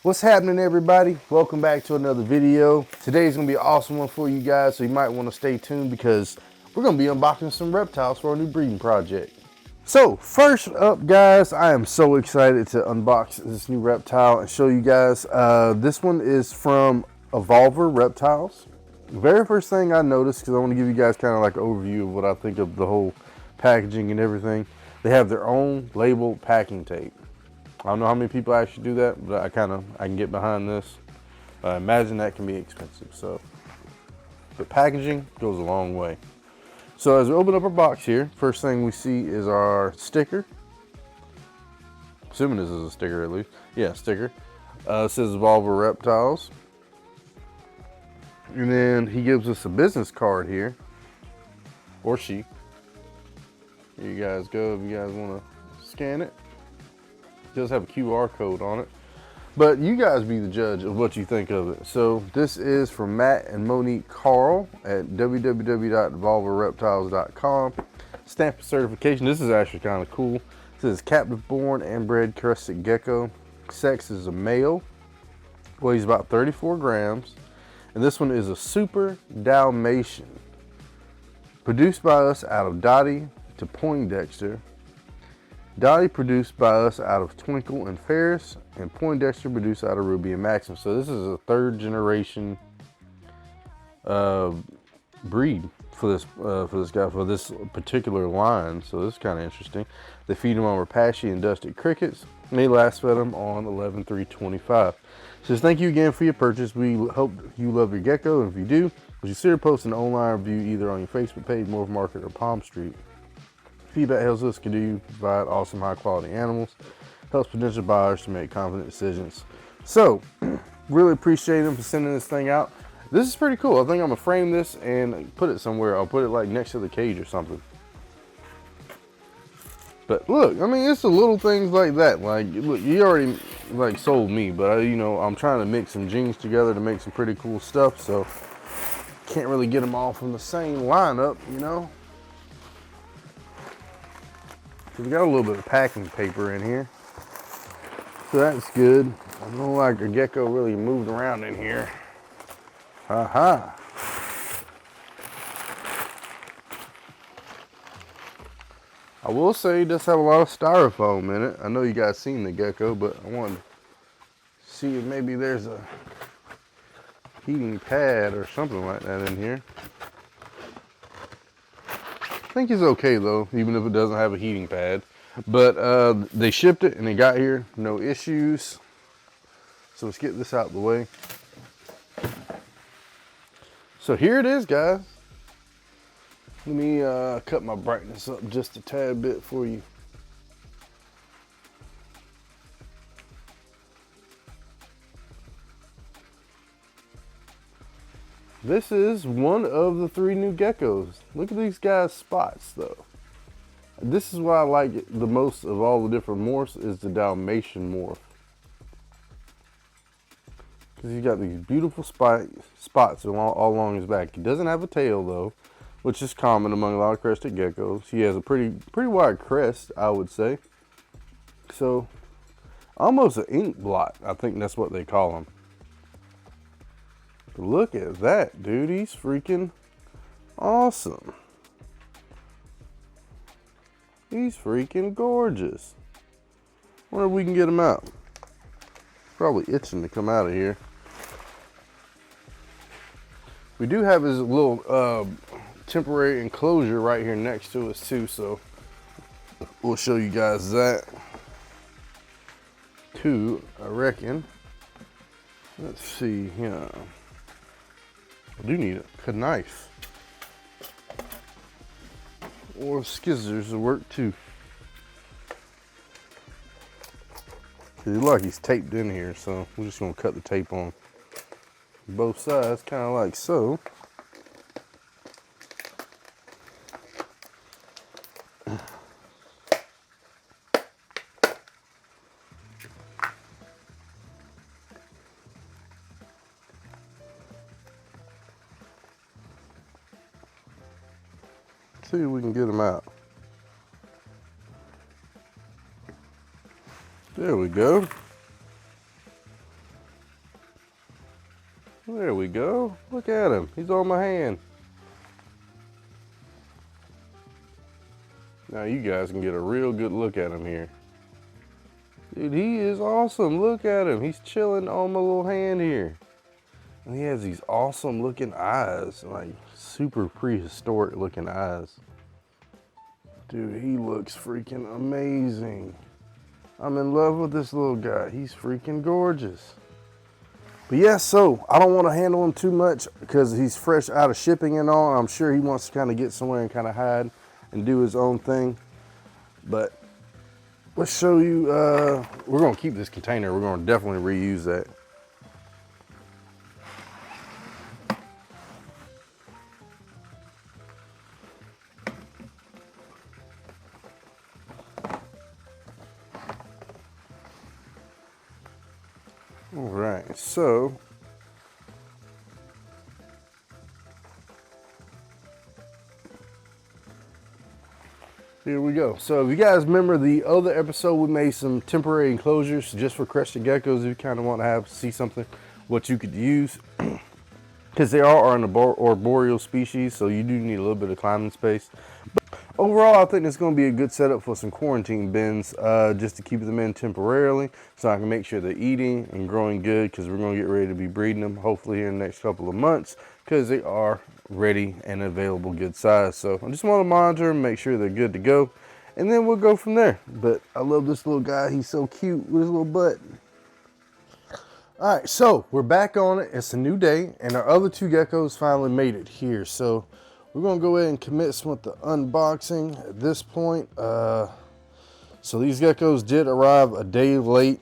What's happening, everybody? Welcome back to another video. Today's gonna be an awesome one for you guys, so you might want to stay tuned because we're gonna be unboxing some reptiles for our new breeding project. So first up, guys, I am so excited to unbox this new reptile and show you guys. This one is from Evolver Reptiles. The very first thing I noticed, because I want to give you guys kind of like an overview of what I think of the whole packaging and everything, they have their own labeled packing tape. I don't know how many people actually do that, but I can get behind this. I imagine that can be expensive. So, but packaging goes a long way. So as we open up our box here, first thing we see is our sticker. Assuming this is a sticker at least. Yeah, sticker. It says Evolver Reptiles. And then he gives us a business card here. Or she. Here you guys go if you guys want to scan it. It does have a QR code on it, but you guys be the judge of what you think of it. So this is from Matt and Monique Carl at www.evolverreptiles.com. Stamp certification. This is actually kind of cool. It says captive born and bred crested gecko. Sex is a male. Weighs about 34 grams. And this one is a super Dalmatian. Produced by us out of Dottie to Poindexter. Dottie produced by us out of Twinkle and Ferris, and Poindexter produced out of Ruby and Maxim. So this is a third generation breed for this guy, for this particular line. So this is kind of interesting. They feed them on Rapashi and Dusted Crickets, and they last fed them on 11/3/25. Says thank you again for your purchase. We hope you love your gecko, and if you do, would you consider posting an online review either on your Facebook page, Morph Market, or Palm Street. Feedback helps us continue to provide awesome, high-quality animals. Helps potential buyers to make confident decisions. So, really appreciate them for sending this thing out. This is pretty cool. I think I'm gonna frame this and put it somewhere. I'll put it like next to the cage or something. But look, I mean, it's the little things like that. Like, look, you already like sold me, but I'm trying to mix some genes together to make some pretty cool stuff. So, can't really get them all from the same lineup, you know. So we got a little bit of packing paper in here. So that's good. I don't like a gecko really moved around in here. Haha. I will say it does have a lot of styrofoam in it. I know you guys seen the gecko, but I wanted to see if maybe there's a heating pad or something like that in here. I think it's okay though, even if it doesn't have a heating pad. But they shipped it and it got here, no issues. So let's get this out of the way. So here it is, guys. Let me cut my brightness up just a tad bit for you. This is one of the 3 new geckos. Look at these guys' spots though. This is why I like it the most of all the different morphs is the Dalmatian morph. Because he's got these beautiful spots all along his back. He doesn't have a tail though, which is common among a lot of crested geckos. He has a pretty wide crest, I would say. So, almost an ink blot, I think that's what they call him. Look at that, dude. He's freaking awesome. He's freaking gorgeous. Wonder if we can get him out. Probably itching to come out of here. We do have his little temporary enclosure right here next to us too, so we'll show you guys that too, I reckon. Let's see, yeah. I do need a knife. Or scissors will work too. Look, he's taped in here, so we're just gonna cut the tape on both sides, kind of like so. See if we can get them out. There we go. There we go. Look at him. He's on my hand. Now you guys can get a real good look at him here. Dude, he is awesome. Look at him. He's chilling on my little hand here. And he has these awesome looking eyes, like super prehistoric looking eyes. Dude, he looks freaking amazing. I'm in love with this little guy. He's freaking gorgeous. But yeah, so I don't want to handle him too much because he's fresh out of shipping and all. I'm sure he wants to kind of get somewhere and kind of hide and do his own thing. But let's show you, we're gonna keep this container. We're gonna definitely reuse that. All right, so here we go. So if you guys remember the other episode, we made some temporary enclosures just for crested geckos. If you kind of want to see something what you could use, because they are an arboreal species, so you do need a little bit of climbing space. But overall, I think it's going to be a good setup for some quarantine bins, just to keep them in temporarily, so I can make sure they're eating and growing good, because we're going to get ready to be breeding them hopefully here in the next couple of months, because they are ready and available good size. So I just want to monitor them, make sure they're good to go, and then we'll go from there. But I love this little guy. He's so cute with his little butt. All right, so we're back on it. It's a new day, and our other two geckos finally made it here. So we're gonna go ahead and commence with the unboxing at this point. So these geckos did arrive a day later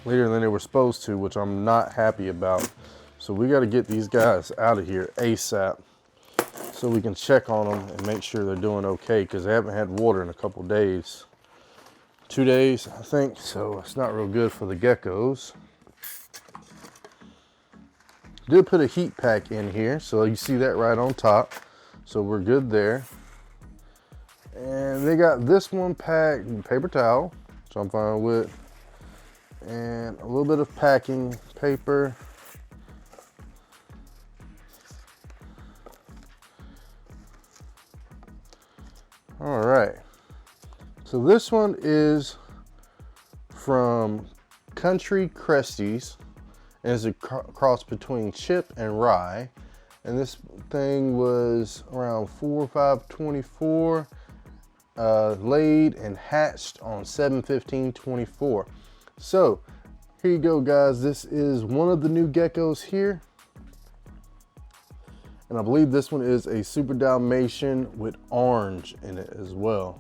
than they were supposed to, which I'm not happy about. So we got to get these guys out of here ASAP so we can check on them and make sure they're doing okay, because they haven't had water in a couple days. 2 days, I think, so it's not real good for the geckos. Did put a heat pack in here, so you see that right on top, so we're good there. And they got this one packed in paper towel, which I'm fine with, and a little bit of packing paper. All right, so this one is from Country Cresties, and it's a cross between chip and rye. And this thing was around 4/5/24, laid and hatched on 7/15/24. So here you go, guys. This is one of the new geckos here. And I believe this one is a Super Dalmatian with orange in it as well.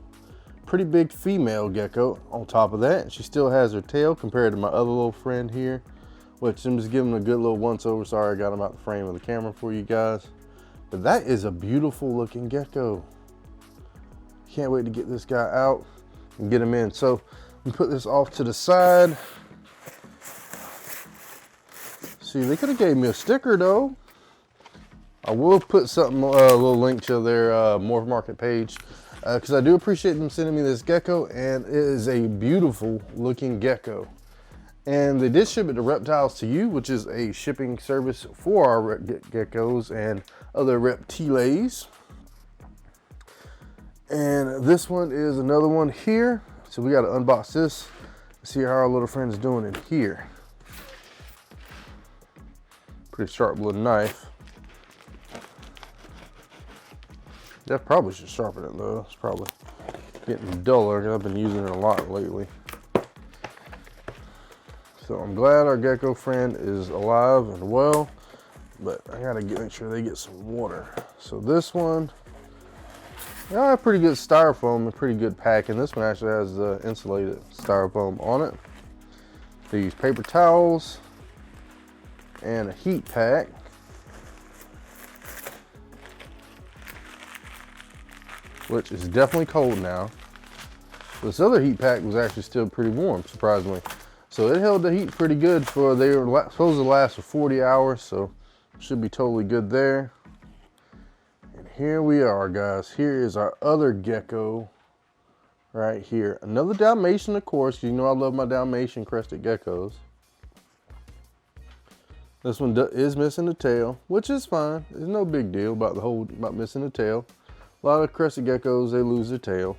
Pretty big female gecko on top of that. She still has her tail compared to my other little friend here, which I'm just giving a good little once over. Sorry I got him out the frame of the camera for you guys. But that is a beautiful looking gecko. Can't wait to get this guy out and get him in. So we put this off to the side. See, they could have gave me a sticker though. I will put something, a little link to their Morph Market page, because I do appreciate them sending me this gecko, and it is a beautiful looking gecko. And they did ship it to Reptiles to You, which is a shipping service for our geckos and other reptiles. And this one is another one here. So we got to unbox this, see how our little friend's doing in here. Pretty sharp little knife. I probably should sharpen it though. It's probably getting duller because I've been using it a lot lately. So I'm glad our gecko friend is alive and well, but I gotta make sure they get some water. So this one, yeah, pretty good styrofoam and pretty good packing. This one actually has the insulated styrofoam on it. They use paper towels and a heat pack. Which is definitely cold now. This other heat pack was actually still pretty warm, surprisingly. So it held the heat pretty good for, they were supposed to last for 40 hours, so should be totally good there. And here we are, guys. Here is our other gecko right here. Another Dalmatian, of course. You know I love my Dalmatian crested geckos. This one is missing the tail, which is fine. There's no big deal about missing the tail. A lot of crested geckos, they lose their tail.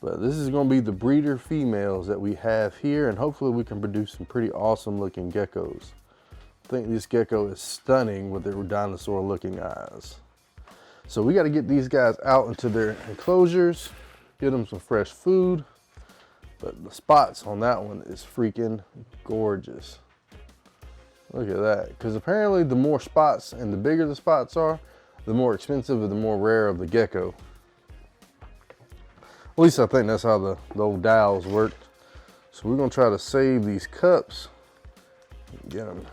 But this is gonna be the breeder females that we have here, and hopefully we can produce some pretty awesome looking geckos. I think this gecko is stunning with their dinosaur looking eyes. So we gotta get these guys out into their enclosures, get them some fresh food. But the spots on that one is freaking gorgeous. Look at that, because apparently the more spots and the bigger the spots are, the more expensive and the more rare of the gecko. At least I think that's how the old dials worked. So we're gonna try to save these cups and get them.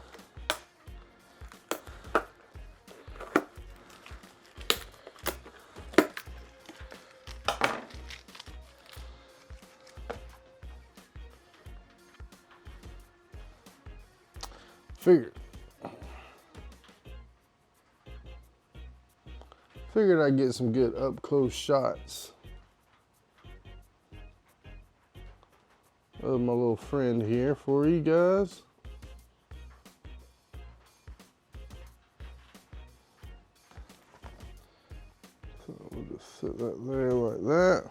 Figured I'd get some good up close shots of my little friend here for you guys. So we'll just sit that there like that.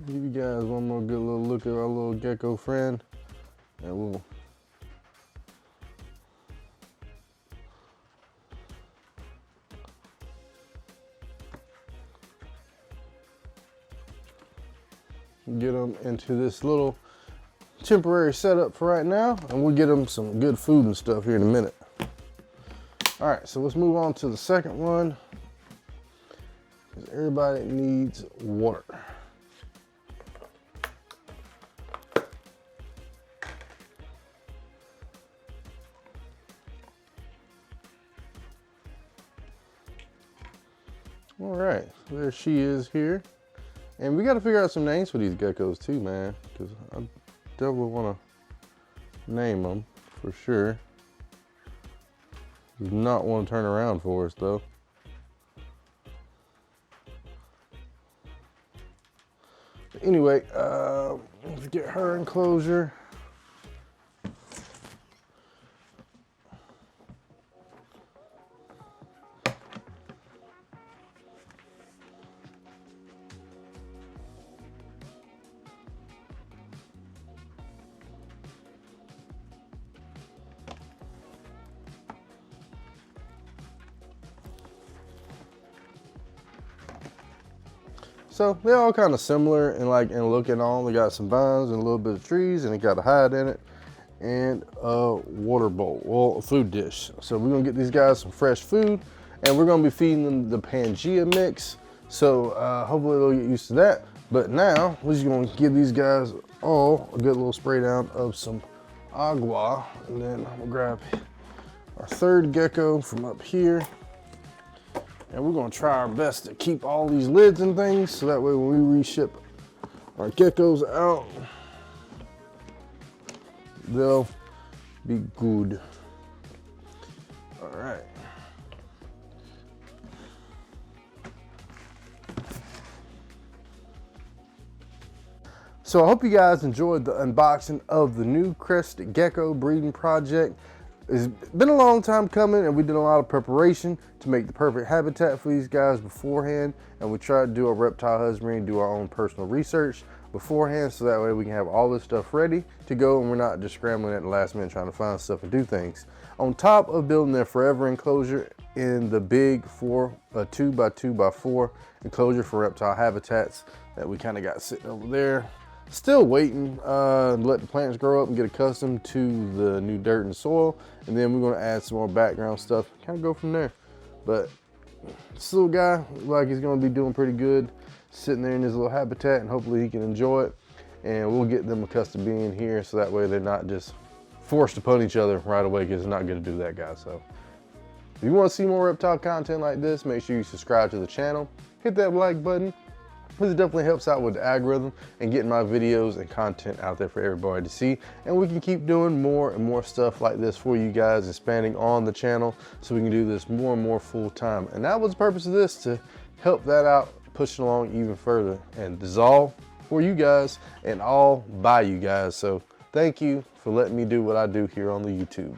Give you guys one more good little look at our little gecko friend, and we'll get them into this little temporary setup for right now, and we'll get them some good food and stuff here in a minute. All right, so let's move on to the second one, because everybody needs water. All right, there she is here. And we got to figure out some names for these geckos too, man, because I definitely want to name them for sure. Does not want to turn around for us though. But anyway, let's get her enclosure. So they're all kind of similar in look and all. They got some vines and a little bit of trees, and it got a hide in it, and a water bowl, well, a food dish. So we're gonna get these guys some fresh food, and we're gonna be feeding them the Pangea mix. So hopefully they'll get used to that. But now we're just gonna give these guys all a good little spray down of some agua, and then we'll grab our third gecko from up here. And we're gonna try our best to keep all these lids and things, so that way when we reship our geckos out, they'll be good. All right. So I hope you guys enjoyed the unboxing of the new Crested Gecko breeding project. It's been a long time coming, and we did a lot of preparation to make the perfect habitat for these guys beforehand, and we tried to do a reptile husbandry and do our own personal research beforehand, so that way we can have all this stuff ready to go, and we're not just scrambling at the last minute trying to find stuff and do things. On top of building their forever enclosure in the big 2x2x4 enclosure for reptile habitats that we kind of got sitting over there. Still waiting to let the plants grow up and get accustomed to the new dirt and soil, and then we're going to add some more background stuff, kind of go from there. But this little guy looks like he's going to be doing pretty good sitting there in his little habitat, and hopefully he can enjoy it, and we'll get them accustomed to being here, so that way they're not just forced upon each other right away, because it's not good to do that, guys. So if you want to see more reptile content like this, make sure you subscribe to the channel, hit that like button. This definitely helps out with the algorithm and getting my videos and content out there for everybody to see. And we can keep doing more and more stuff like this for you guys, expanding on the channel, so we can do this more and more full time. And that was the purpose of this, to help that out, push it along even further, and dissolve for you guys and all by you guys. So Thank you for letting me do what I do here on the YouTube.